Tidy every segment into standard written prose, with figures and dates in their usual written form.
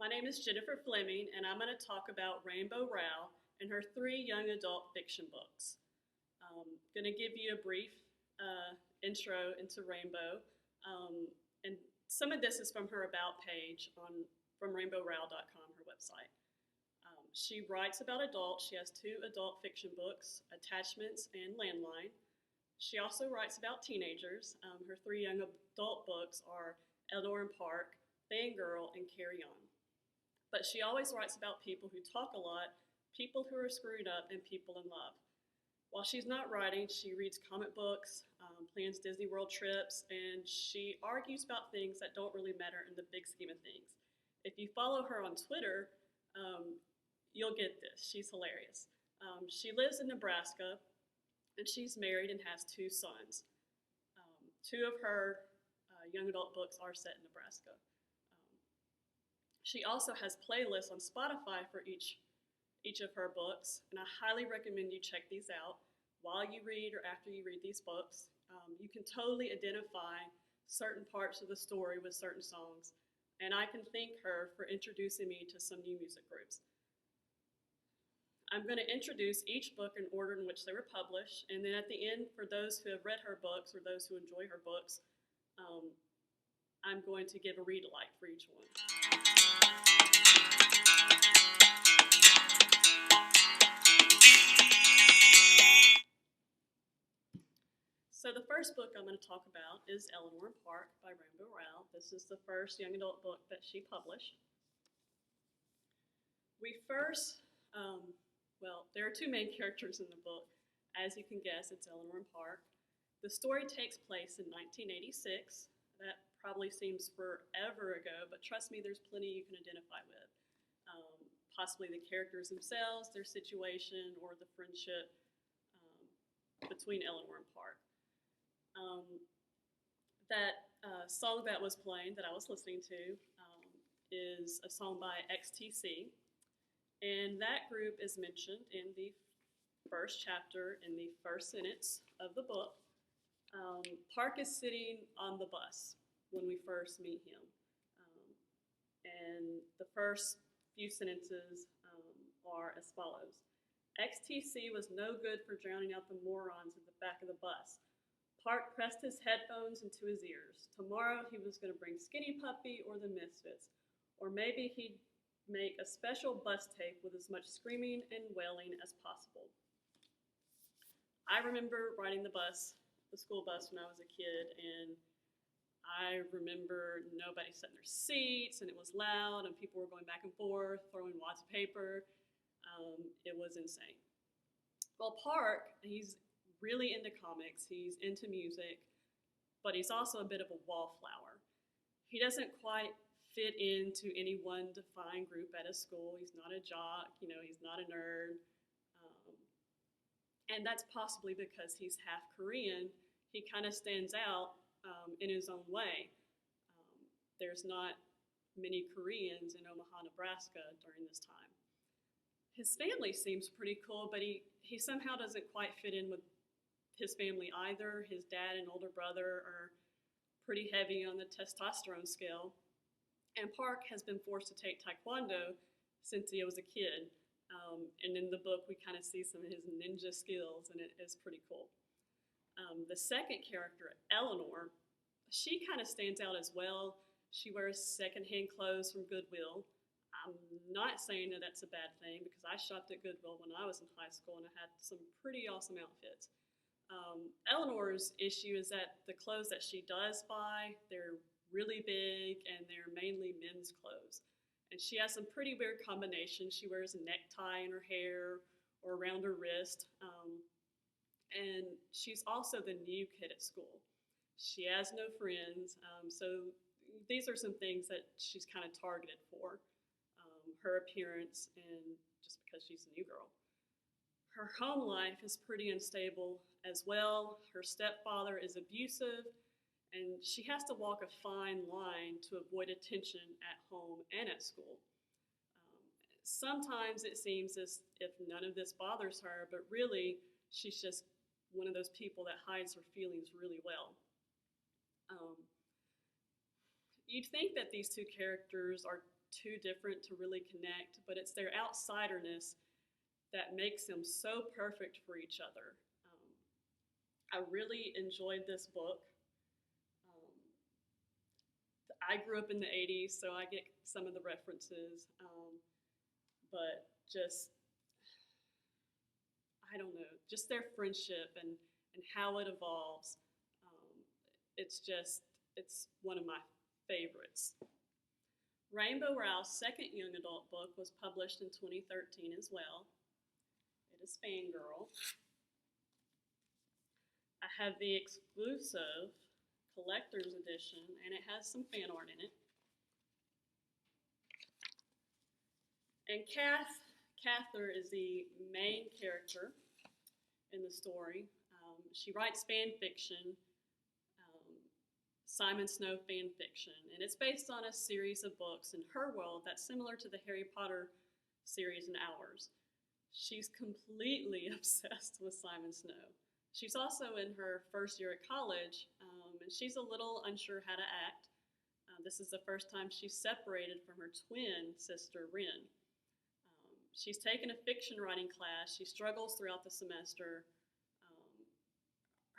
My name is Jennifer Fleming, and I'm going to talk about Rainbow Rowell and her three young adult fiction books. I'm going to give you a brief intro into Rainbow, and some of this is from her About page from rainbowrowell.com, her website. She writes about adults. She has two adult fiction books, Attachments and Landline. She also writes about teenagers. Her three young adult books are Eldor and Park, Fangirl, and Carry On. But she always writes about people who talk a lot, people who are screwed up, and people in love. While she's not writing, she reads comic books, plans Disney World trips, and she argues about things that don't really matter in the big scheme of things. If you follow her on Twitter, you'll get this. She's hilarious. She lives in Nebraska, and she's married and has two sons. Two of her young adult books are set in Nebraska. She also has playlists on Spotify for each of her books, and I highly recommend you check these out while you read or after you read these books. You can totally identify certain parts of the story with certain songs, and I can thank her for introducing me to some new music groups. I'm going to introduce each book in order in which they were published, and then at the end, for those who have read her books or those who enjoy her books, I'm going to give a read-alike for each one. So the first book I'm going to talk about is Eldor and Park by Rainbow Rowell. This is the first young adult book that she published. There are two main characters in the book. As you can guess, it's Eldor and Park. The story takes place in 1986. That probably seems forever ago, but trust me, there's plenty you can identify with. Possibly the characters themselves, their situation, or the friendship between Eldor and Park. That song that was playing, that I was listening to, is a song by XTC, and that group is mentioned in the first chapter, in the first sentence of the book. Park is sitting on the bus when we first meet him, and the first few sentences are as follows. XTC was no good for drowning out the morons at the back of the bus. Park pressed his headphones into his ears. Tomorrow he was going to bring Skinny Puppy or the Misfits, or maybe he'd make a special bus tape with as much screaming and wailing as possible. I remember riding the school bus when I was a kid, and I remember nobody sat in their seats, and it was loud, and people were going back and forth, throwing wads of paper. It was insane. Well, Park, he's really into comics, he's into music, but he's also a bit of a wallflower. He doesn't quite fit into any one defined group at his school. He's not a jock, he's not a nerd. And that's possibly because he's half Korean. He kind of stands out in his own way. There's not many Koreans in Omaha, Nebraska during this time. His family seems pretty cool, but he somehow doesn't quite fit in with his family either. His dad and older brother are pretty heavy on the testosterone scale. And Park has been forced to take Taekwondo since he was a kid. And in the book, we kind of see some of his ninja skills, and it is pretty cool. The second character, Eleanor, she kind of stands out as well. She wears secondhand clothes from Goodwill. I'm not saying that that's a bad thing, because I shopped at Goodwill when I was in high school, and I had some pretty awesome outfits. Eleanor's issue is that the clothes that she does buy, they're really big, and they're mainly men's clothes. And she has some pretty weird combinations. She wears a necktie in her hair or around her wrist. And she's also the new kid at school. She has no friends. So these are some things that she's kind of targeted for. Her appearance, and just because she's a new girl. Her home life is pretty unstable as well. Her stepfather is abusive, and she has to walk a fine line to avoid attention at home and at school. Sometimes it seems as if none of this bothers her, but really she's just one of those people that hides her feelings really well. You'd think that these two characters are too different to really connect, but it's their outsiderness that makes them so perfect for each other. I really enjoyed this book. Um, I grew up in the 80s, so I get some of the references, but just, I don't know, just their friendship and how it evolves. Um, it's one of my favorites. Rainbow Rowell's second young adult book was published in 2013 as well. It is Fangirl. I have the exclusive collector's edition, and it has some fan art in it. And Cather is the main character in the story. She writes fan fiction, Simon Snow fan fiction, and it's based on a series of books in her world that's similar to the Harry Potter series in ours. She's completely obsessed with Simon Snow. She's also in her first year at college, and she's a little unsure how to act. This is the first time she's separated from her twin sister, Rin. She's taken a fiction writing class. She struggles throughout the semester.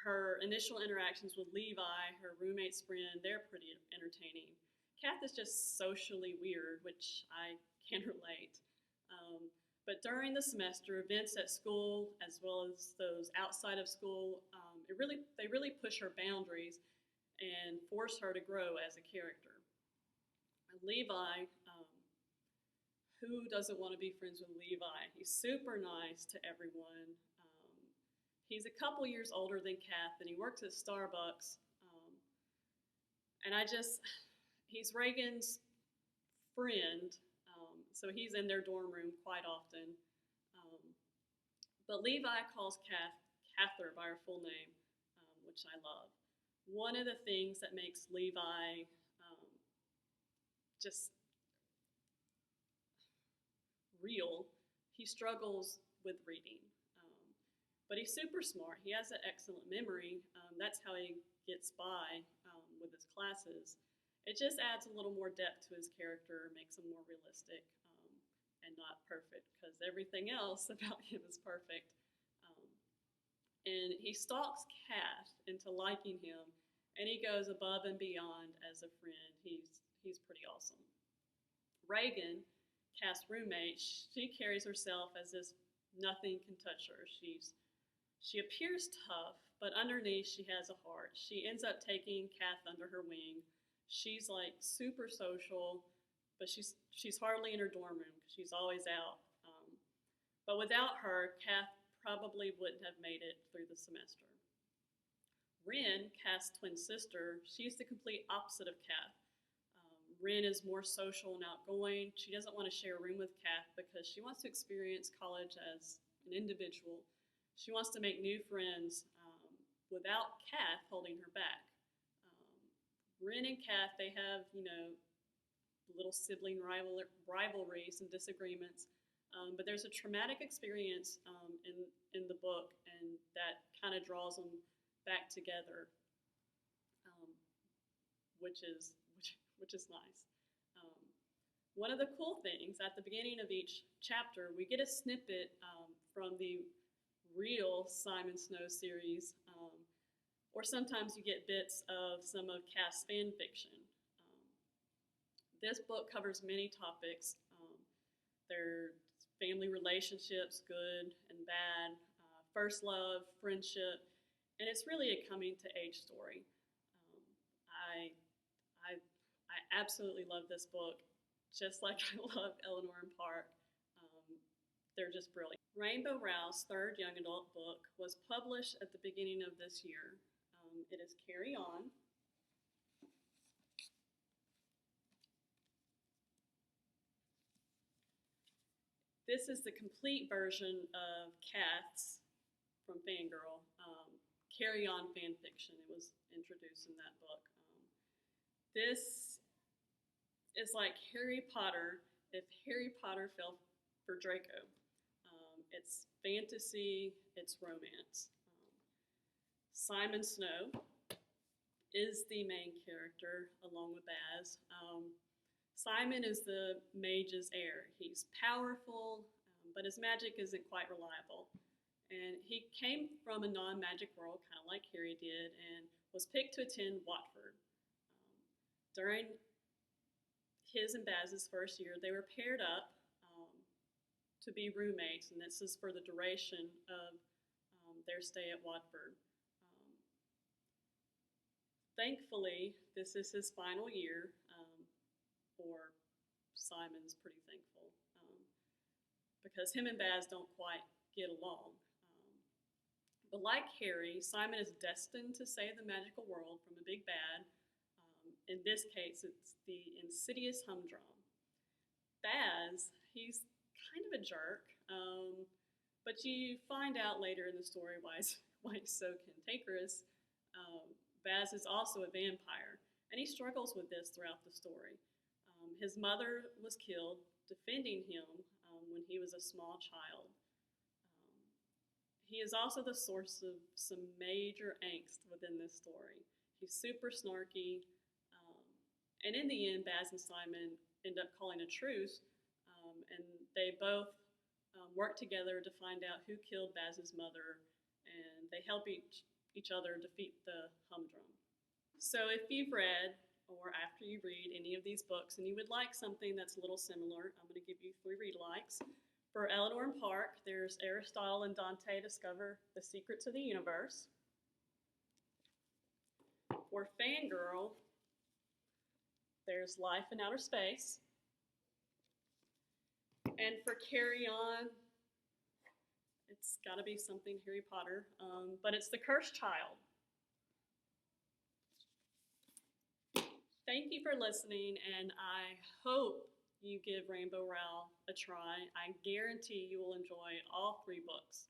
Her initial interactions with Levi, her roommate's friend, they're pretty entertaining. Kath is just socially weird, which I can relate. But during the semester, events at school, as well as those outside of school, they really push her boundaries and force her to grow as a character. Levi, who doesn't want to be friends with Levi? He's super nice to everyone. He's a couple years older than Kath, and he works at Starbucks. And he's Reagan's friend, so he's in their dorm room quite often. But Levi calls Cather by her full name, which I love. One of the things that makes Levi just real, he struggles with reading. But he's super smart. He has an excellent memory. That's how he gets by with his classes. It just adds a little more depth to his character, makes him more realistic and not perfect, because everything else about him is perfect. And he stalks Kath into liking him, and he goes above and beyond as a friend. He's pretty awesome. Reagan, Kath's roommate, she carries herself as if nothing can touch her. She appears tough, but underneath she has a heart. She ends up taking Kath under her wing. She's like super social, but she's hardly in her dorm room because she's always out. But without her, Kath probably wouldn't have made it through the semester. Rin, Kath's twin sister, she's the complete opposite of Kath. Rin is more social and outgoing. She doesn't want to share a room with Kath because she wants to experience college as an individual. She wants to make new friends without Kath holding her back. Rin and Kath, they have, little sibling rivalries and disagreements, but there's a traumatic experience in the book, and that kind of draws them back together, which is nice. One of the cool things, at the beginning of each chapter, we get a snippet from the real Simon Snow series, or sometimes you get bits of some of Kath's fan fiction. This book covers many topics. Their family relationships, good and bad, first love, friendship, and it's really a coming-to-age story. I absolutely love this book, just like I love Eleanor and Park. They're just brilliant. Rainbow Rowell's third young adult book was published at the beginning of this year. It is Carry On. This is the complete version of Kath's from Fangirl, Carry On fan fiction. It was introduced in that book. This is like Harry Potter if Harry Potter fell for Draco. It's fantasy, it's romance. Simon Snow is the main character along with Baz. Simon is the mage's heir. He's powerful, but his magic isn't quite reliable. And he came from a non-magic world, kind of like Harry did, and was picked to attend Watford. During his and Baz's first year, they were paired up to be roommates, and this is for the duration of their stay at Watford. Thankfully, this is his final year, or Simon's pretty thankful, because him and Baz don't quite get along. But like Harry, Simon is destined to save the magical world from a big bad. In this case, it's the insidious humdrum. Baz, he's kind of a jerk, but you find out later in the story why he's so cantankerous. Baz is also a vampire, and he struggles with this throughout the story. His mother was killed defending him when he was a small child. He is also the source of some major angst within this story. He's super snarky, and in the end, Baz and Simon end up calling a truce, and they both work together to find out who killed Baz's mother, and they help each other defeat the humdrum. So if you've read, or after you read any of these books and you would like something that's a little similar, I'm going to give you 3 read likes. For Eleanor and Park, there's Aristotle and Dante discover the secrets of the universe. For Fangirl, there's Life in Outer Space. And for Carry On, it's got to be something Harry Potter, but it's The Cursed Child. Thank you for listening, and I hope you give Rainbow Rowell a try. I guarantee you will enjoy all 3 books.